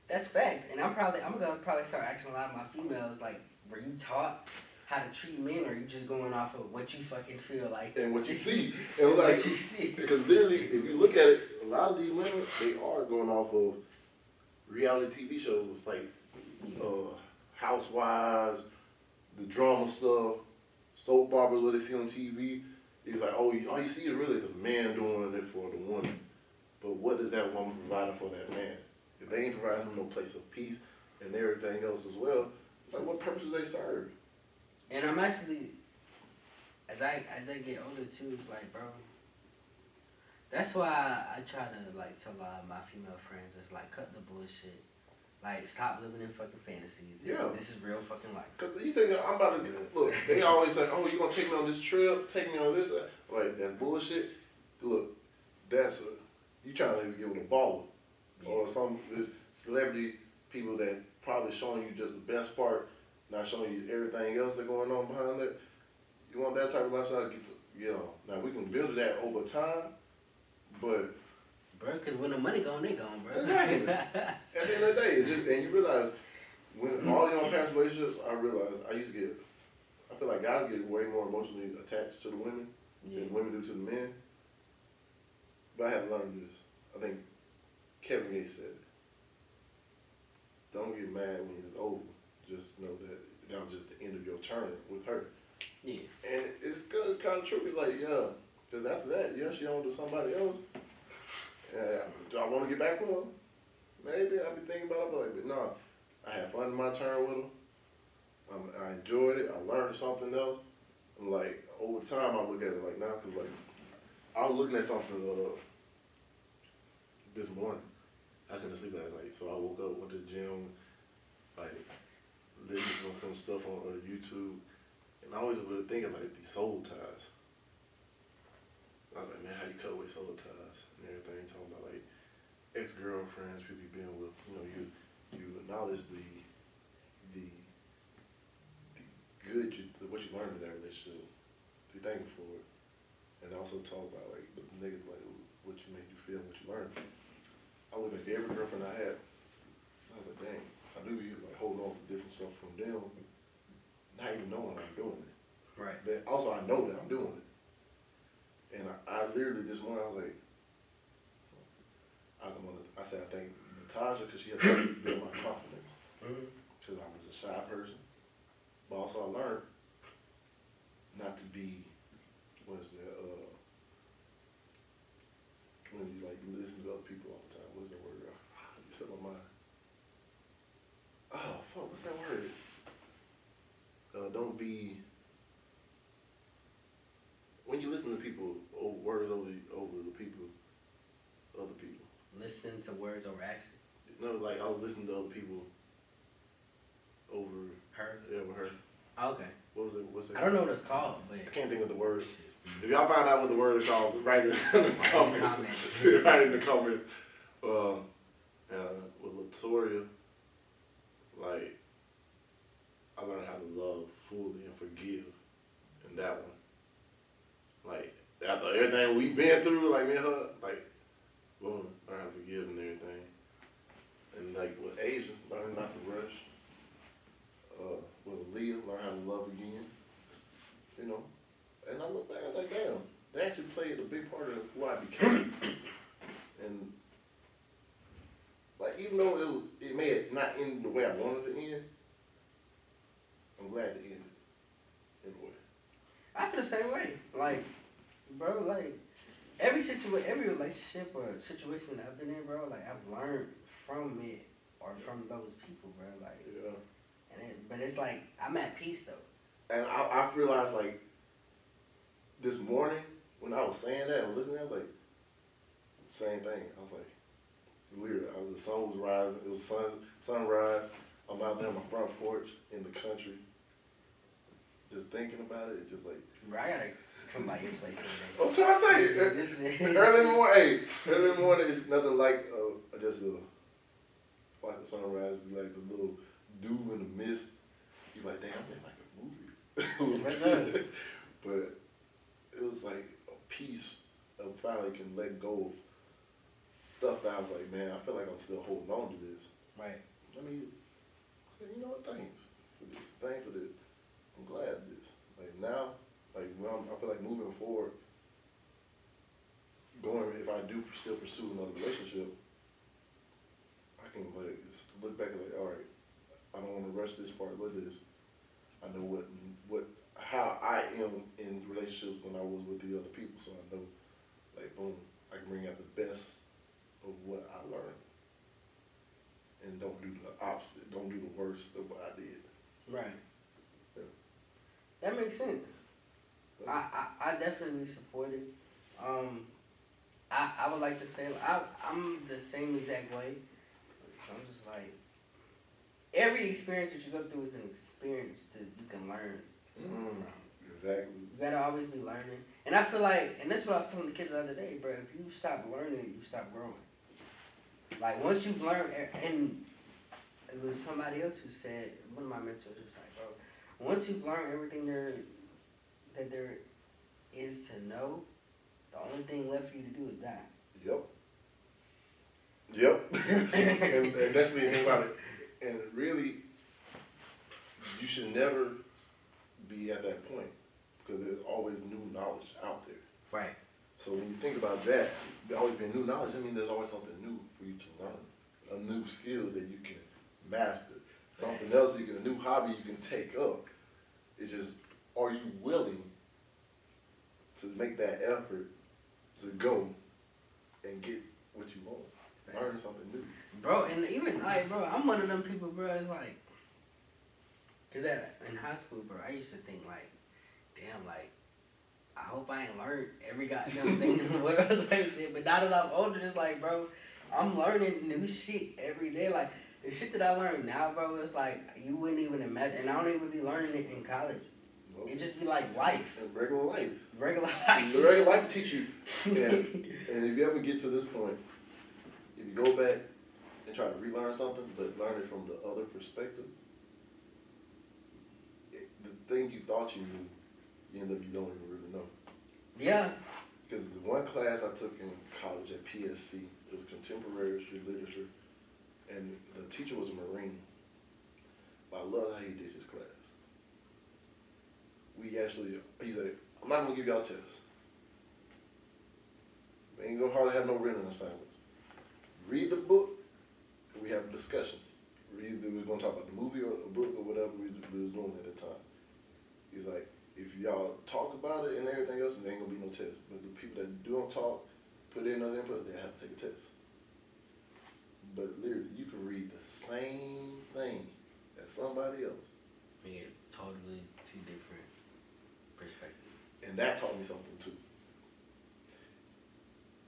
that's facts, and I'm gonna probably start asking a lot of my females like, were you taught how to treat men, or are you just going off of what you fucking feel like And what you see, and like, what you see. Because literally, if you look at it, a lot of these women, they are going off of reality TV shows like Housewives, the drama stuff, soap operas, what they see on TV. It's like, oh, all you see is really the man doing it for the woman. But what is that woman providing for that man? If they ain't providing him no place of peace and everything else as well, like what purpose do they serve? And I'm actually, as I get older too, it's like, bro, that's why I try to like tell a lot of my female friends, just like cut the bullshit. Like, stop living in fucking fantasies. This is real fucking life. Cause you think I'm about to look? They always say, "Oh, you gonna take me on this trip? Take me on this?" Like that's bullshit. Look, that's you trying to get with a baller or some this celebrity people that probably showing you just the best part, not showing you everything else that's going on behind it. You want that type of lifestyle? Now we can build that over time, but. Bro, because when the money gone, they gone, bro. Exactly. At the end of the day, it's just, and you realize, when all your past relationships, I feel like guys get way more emotionally attached to the women than women do to the men. But I have learned this. I think Kevin Gates said it. Don't get mad when it's over. Just know that was just the end of your turn with her. Yeah. And it's kind of true. It's like, yeah, because after that, she on to somebody else. Do I want to get back with her? Maybe I'll be thinking about it, but no, I had fun in my turn with her. I enjoyed it. I learned something else. And like over time, I look at it like now, cause like I was looking at something this morning. I couldn't sleep last night, so I woke up, went to the gym, like listening to some stuff on YouTube, and I always was thinking like these soul ties. I was like, man, how you cut away soul ties? And everything, talking about like ex-girlfriends, people you've been with, you acknowledge the good what you learned in that relationship. Be thankful for it, and also talk about like the negative, like what you made you feel, what you learned. I look at every girlfriend I had. I was like, dang, I do be like holding on to different stuff from them, not even knowing I'm doing it. Right. But also I know that I'm doing it. And I literally this morning I was like, I said I thank Natasha because she had to build my confidence. Because I was a shy person. But also I learned not to be, what is that, when you like listen to other people all the time, what is that word? You said my mind. Oh, fuck, what's that word? Don't be, when you listen to people, words over the people, other people. Listening to words over action. No, like I'll listen to other people over Her? Yeah, over her. Okay. What's it? I don't know what it's called, but I can't think of the word. If y'all find out what the word is called, write it in the comments. Write it in the comments. With Latoria, like, I learned how to love fully and forgive in that one. Like, after everything we've been through, like me and her, like, boom, learn how to forgive and everything. And like with Asia, learn not to rush. With Aaliyah, learn how to love again. You know, and I look back, I was like, damn, they actually played a big part of who I became. And like, even though it may not end the way I wanted it to end, I'm glad it ended in a way. I feel the same way. Like, bro, like every relationship or situation that I've been in, bro, like I've learned from it or from those people, bro. Like, Yeah. But it's like I'm at peace though. And I realized like this morning when I was saying that and listening, I was like, same thing. I was like, weird. The sun was rising. It was sunrise. I'm out there on my front porch in the country, just thinking about it. It's just like, Bro, I gotta come by your place today. I'm trying to tell you, early in the morning. Hey, early in the morning is nothing like just like the sunrise, like the little dew in the mist. You're like, damn, I'm in like a movie. But it was like a piece of finally can let go of stuff that I was like, man, I feel like I'm still holding on to this. Right. I mean, you know what? Thanks for this. Thanks for this. I'm glad this. Like now, like when I feel like moving forward, if I do still pursue another relationship, I can like just look back and like, all right, I don't want to rush this part with this. I know how I am in relationships when I was with the other people, so I know, like, boom, I can bring out the best of what I learned, and don't do the opposite. Don't do the worst of what I did. Right. Yeah. That makes sense. Yeah. I definitely support it. I would like to say I'm the same exact way. I'm just like, every experience that you go through is an experience that you can learn something from. Exactly. You gotta always be learning. And I feel like, and that's what I was telling the kids the other day, bro, if you stop learning, you stop growing. Like, once you've learned, and it was somebody else who said, one of my mentors was like, bro, once you've learned everything that there is to know, the only thing left for you to do is die. Yep. and that's the thing about it. And really, you should never be at that point because there's always new knowledge out there. Right. So when you think about that, there's always been new knowledge. I mean, there's always something new for you to learn, a new skill that you can master, something else a new hobby you can take up. It's just, are you willing to make that effort to go and get what you want, learn something new? Bro, and even, like, bro, I'm one of them people, bro, it's like, because in high school, bro, I used to think, like, damn, like, I hope I ain't learned every goddamn thing in the world, like, shit. But now that I'm older, it's like, bro, I'm learning new shit every day. Like, the shit that I learn now, bro, it's like, you wouldn't even imagine. And I don't even be learning it in college. Nope. It just be like life. And regular life. Regular life. The regular life teach you. And if you ever get to this point, if you go back and try to relearn something, but learn it from the other perspective, the thing you thought you knew, you end up you don't even really know. Yeah. Because the one class I took in college at PSC, it was contemporary history, literature, and the teacher was a Marine. But I love how he did his class. He said, I'm not going to give y'all tests. We ain't going to hardly have no written assignments. Read the book, and we have a discussion. Either we're going to talk about the movie or a book or whatever we was doing at the time. He's like, if y'all talk about it and everything else, there ain't going to be no test. But the people that don't talk, put in no input, they have to take a test. But literally, you can read the same thing as somebody else. Yeah, totally two different perspectives. And that taught me something too.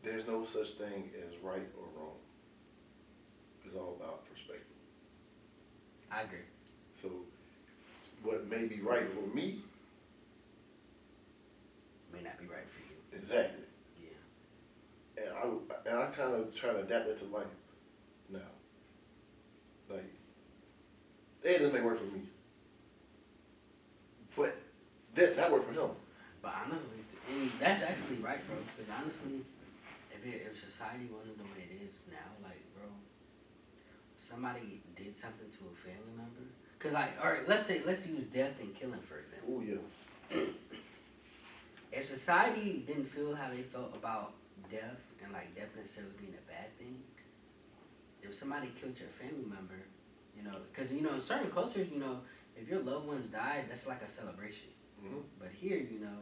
There's no such thing as right or wrong. It's all about perspective. I agree. So what may be right for me may not be right for you. exactly. Yeah. And I kind of try to adapt that to life now. Like, it doesn't work for me. But that worked for him. But honestly, and that's actually right, bro. Because honestly, if society wasn't the way it is now, like, bro, somebody did something to a family member. Cause like, all right, let's use death and killing for example. Oh yeah. If society didn't feel how they felt about death and like death necessarily being a bad thing, if somebody killed your family member, you know, because you know in certain cultures, you know, if your loved ones died, that's like a celebration. Mm-hmm. But here, you know,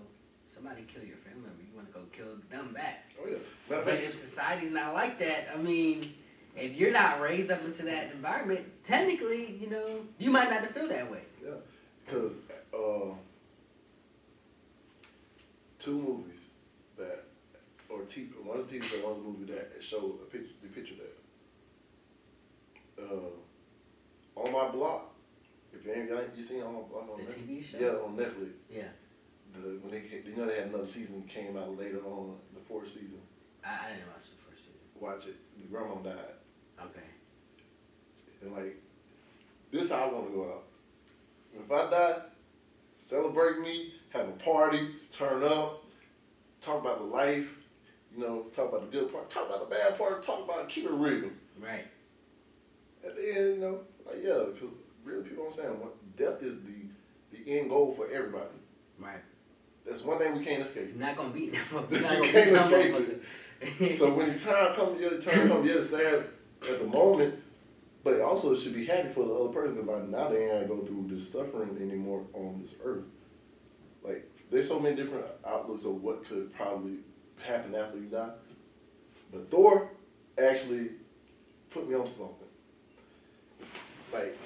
somebody kill your family member, you want to go kill them back. Oh yeah. But if society's not like that, I mean, if you're not raised up into that environment, technically, you know, you might not feel that way. Yeah, because two movies that, or one is a TV show, one is a movie that show the picture that. On My Block, if you seen On My Block on The Netflix? TV show? Yeah, on Netflix. Yeah. When they had another season came out later on, the fourth season. I didn't watch the first season. Watch it. The grandma died. Okay. And like, this is how I want to go out. If I die, celebrate me, have a party, turn up, talk about the life, you know, talk about the good part, talk about the bad part, talk about it, keep it real. Right. At the end, you know, like yeah, because really people don't understand death is the end goal for everybody. Right. That's one thing we can't escape. You're not gonna beat them. You can't escape it. So when the time comes, you're sad at the moment, but also it should be happy for the other person because like now they ain't gotta go through this suffering anymore on this earth. Like there's so many different outlooks of what could probably happen after you die. But Thor actually put me on something. Like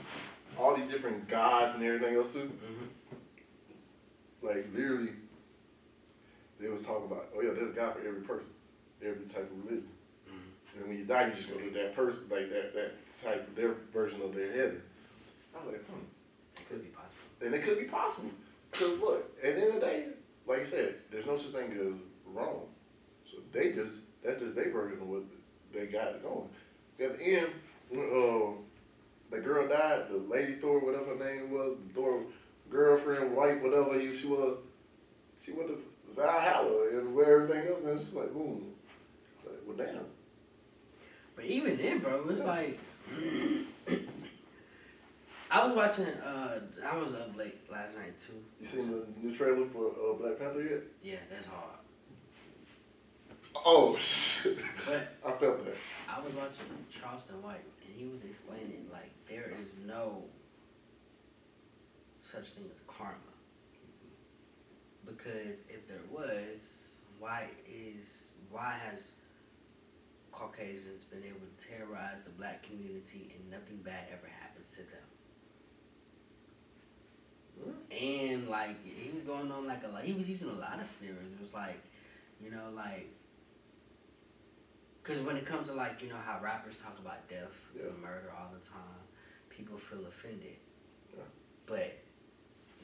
all these different gods and everything else too. Mm-hmm. Like literally, they was talking about, oh yeah, there's a God for every person, every type of religion. Mm-hmm. And when you die, you just go to that person, like that type, their version of their heaven. I was like, It could be possible. And it could be possible. Because look, at the end of the day, like I said, there's no such thing as wrong. So that's just their version of what they got going. At the end, when the girl died, the lady Thor, whatever her name was, the Thor girlfriend, wife, whatever she was, she went to Valhalla and where everything else, and it's just like, boom. It's like, well, damn. But even then, bro, it's like I was watching. I was up late last night too. You seen the new trailer for Black Panther yet? Yeah, that's hard. Oh shit! But I felt that. I was watching Charleston White, and he was explaining like there is no such thing as karma. Because if there was, why has Caucasians been able to terrorize the black community and nothing bad ever happens to them? And like he was going on like he was using a lot of scenarios. It was like, you know, like, because when it comes to like, you know how rappers talk about death and murder all the time, people feel offended. Yeah. But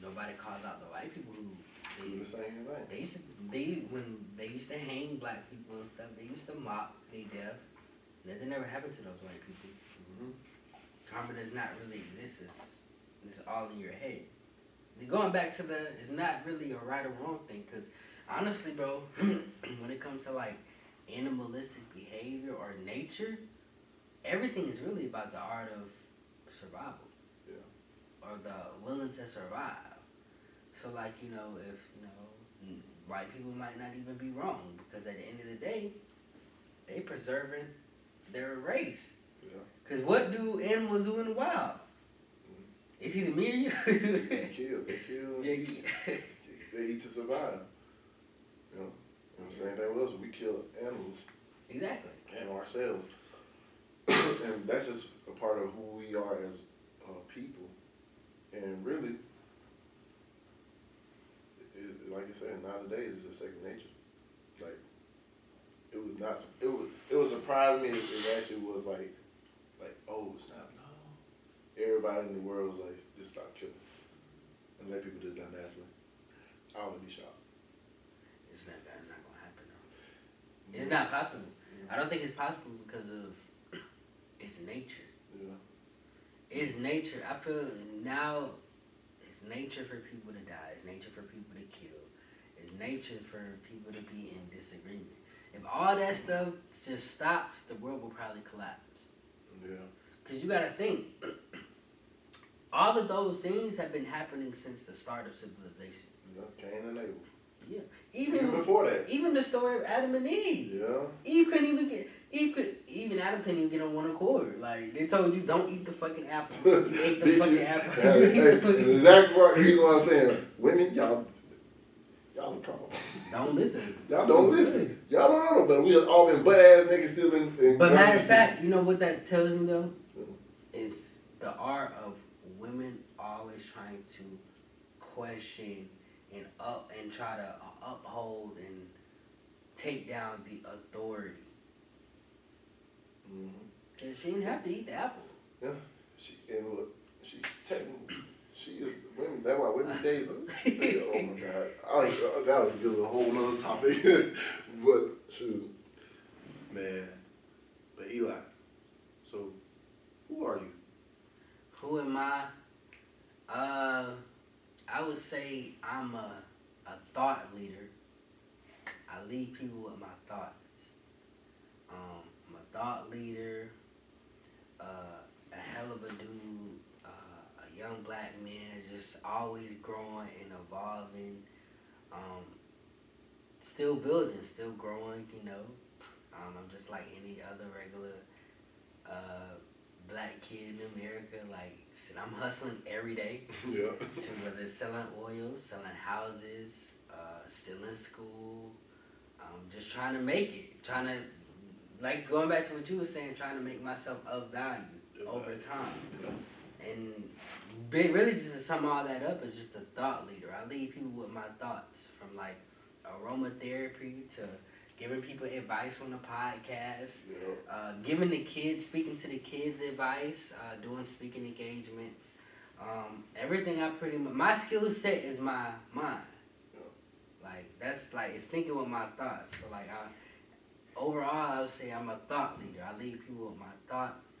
nobody calls out the white people who Do the same thing. when they used to hang black people and stuff, they used to mock they death. Nothing ever happened to those white people. Mm-hmm. Karma does not really exist. It's all in your head. going back to it's not really a right or wrong thing, because honestly, bro, when it comes to like animalistic behavior or nature, everything is really about the art of survival. Yeah. Or the willing to survive. So like, if, white people might not even be wrong, because at the end of the day, they preserving their race. Yeah. Because what do animals do in the wild? It's either me or you. They kill. Yeah. They eat to survive. You know, same thing with us. We kill animals Exactly. and ourselves. And that's just a part of who we are as people. And really, like I said, nowadays it's just second nature. Like, it would surprise me if it actually was like, oh, it's not, no. Everybody in the world was like, just stop killing. And let people just die naturally. I would be shocked. It's not going to happen, though. It's not possible. I don't think it's possible because of it's nature. Yeah. It's nature. I feel now it's nature for people to die. It's nature for people to kill. It's nature for people to be in disagreement. If all that stuff just stops, the world will probably collapse. Yeah. Because you got to think, all of those things have been happening since the start of civilization. Yeah, Cain and Abel. Yeah. Even before that. Even the story of Adam and Eve. Yeah. Even Adam couldn't even get on one accord. Like, they told you, don't eat the fucking apple. You ate the fucking apple. The exact reason why I'm saying, women, y'all the problem. Don't listen. Y'all don't listen. Y'all don't know, but we just all been butt ass niggas still in But matter of fact, you know what that tells me though? Is the art of women always trying to question and try to uphold and take down the authority. Cause she didn't have to eat the apple. Yeah, she's technically, she is women. That's why women days. Oh my God, that was a whole nother topic. But shoot, man. But Eli, so who are you? Who am I? I would say I'm a thought leader. I lead people with my thoughts. I'm a thought leader, a hell of a dude, a young black man, just always growing and evolving, still building, still growing, I'm just like any other regular black kid in America. Like, shit, I'm hustling every day. Yeah. So whether it's selling oils, selling houses, still in school, just trying to make it, like going back to what you were saying, trying to make myself of value over time. Yeah. And really just to sum all that up is just a thought leader. I lead people with my thoughts, from like aromatherapy to giving people advice on the podcast, giving the kids, speaking to the kids advice, doing speaking engagements. Everything I pretty much, my skill set is my mind. Like, that's like, it's thinking with my thoughts. So like, overall, I would say I'm a thought leader. I lead people with my thoughts,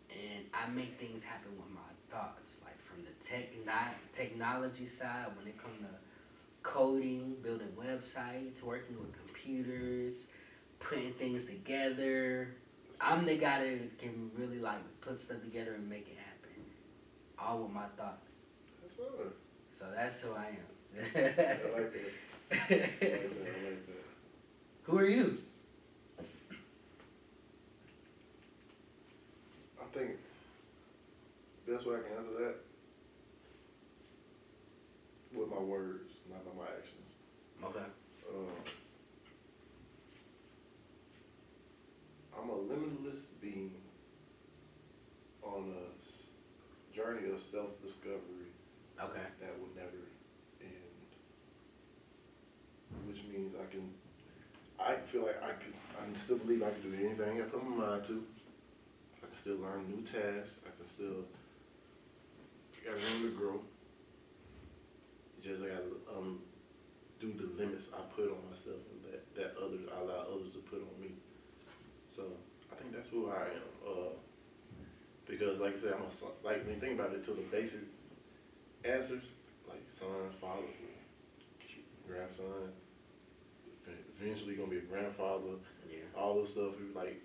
and I make things happen with my thoughts. Like, from the technology side, when it comes to coding, building websites, working with computers, putting things together. I'm the guy that can really like put stuff together and make it happen. All with my thoughts. That's all. So that's who I am. I like that. I like that. Who are you? I think best way I can answer that with my words, not by my actions. Okay. I'm a limitless being on a journey of self-discovery. Okay. That will never end. Which means I feel like I still believe I can do anything I put my mind to. I can still learn new tasks. I can still got room to grow. Just I gotta do the limits I put on myself and that others I allow others to put on me. So I think that's who I am. Because like I said, like when you think about it, to the basic answers, like son, father, grandson, eventually gonna be a grandfather. Yeah. All this stuff. He was like,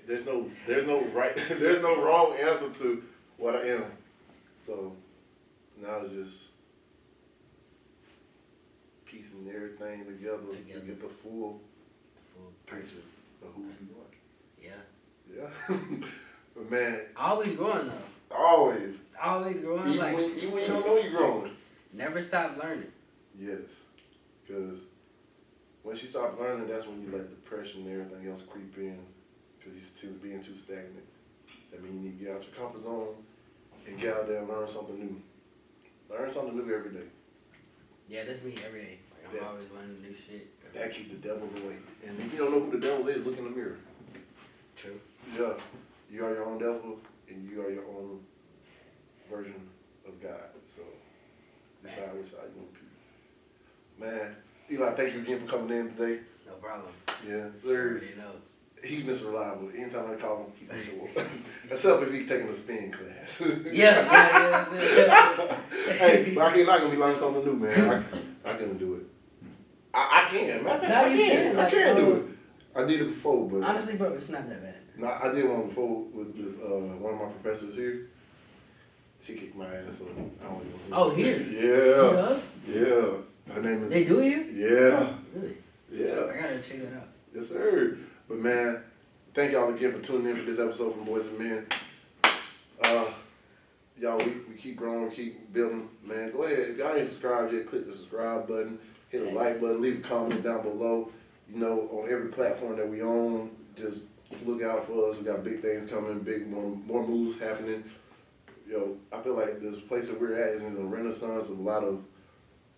there's no right, there's no wrong answer to what I am. So now it's just piecing everything together to get the full picture of who you are. Yeah. Yeah. But man, Always growing though. always. Always growing. Even when you don't know you're growing. Never stop learning. Yes. Because once you stop learning, that's when you let depression and everything else creep in. Because you're being too stagnant. That means you need to get out your comfort zone and get out there and learn something new. Learn something new every day. Yeah, that's me every day. Like, I'm Yeah. always learning new shit. And that keep the devil away. And if you don't know who the devil is, look in the mirror. True. Yeah. You are your own devil and you are your own version of God. So decide which side you want to be. Man, Eli, thank you again for coming in today. No problem. Yeah, I sir. already know. He's Mr. Reliable. Anytime I call him, he's Mr. Reliable. Except if he's taking a spin class. Yeah. Hey, but I'm not gonna be learning something new, man. I can do it. I can. Matter of fact, No, you can. I can do it. I did it before, but Honestly, bro, it's not that bad. no, I did one before with this one of my professors here. She kicked my ass, so I don't even. Oh, here? Yeah. Yeah. Her name is. They do it here? Yeah. Really? Yeah. I gotta check that out. Yes, sir. But man, thank y'all again for tuning in for this episode from Boys and Men. Y'all, we keep growing, we keep building. Man, go ahead. If y'all ain't subscribed yet, click the subscribe button, hit the like button, leave a comment down below. You know, on every platform that we own, just look out for us. We got big things coming, more moves happening. Yo, I feel like this place that we're at is in the renaissance of a lot of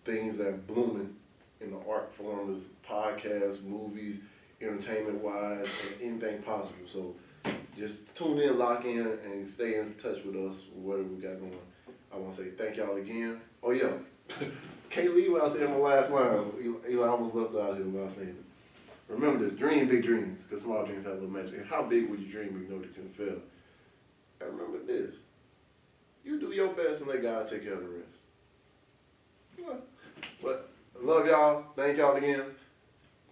things that are blooming in the art form, as podcasts, movies, entertainment-wise, and anything possible. So just tune in, lock in, and stay in touch with us, whatever we got going. I want to say thank y'all again. Oh, yeah. Can't leave without saying my last line. Eli almost left out here without saying it. Remember this, dream big dreams, because small dreams have little magic. And how big would you dream if you know that you can fail? And remember this, you do your best and let God take care of the rest. But I love y'all. Thank y'all again.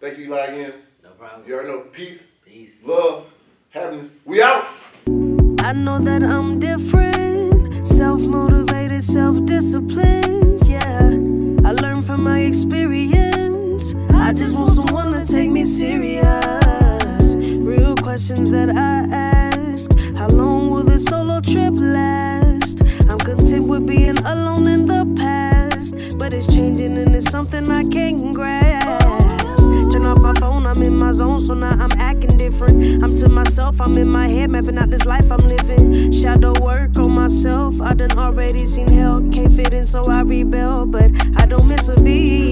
Thank you, Eli, again. No problem. You already know. Peace, Peace. love, happiness. We out. I know that I'm different, self-motivated, self-disciplined, yeah. I learned from my experience. I just want someone to take me serious. Real questions that I ask. How long will this solo trip last? I'm content with being alone in the past, but it's changing and it's something I can't grasp. Turn off my phone, I'm in my zone, so now I'm acting different. I'm to myself, I'm in my head, mapping out this life I'm living. Shadow work on myself, I done already seen hell. Can't fit in, so I rebel, but I don't miss a beat.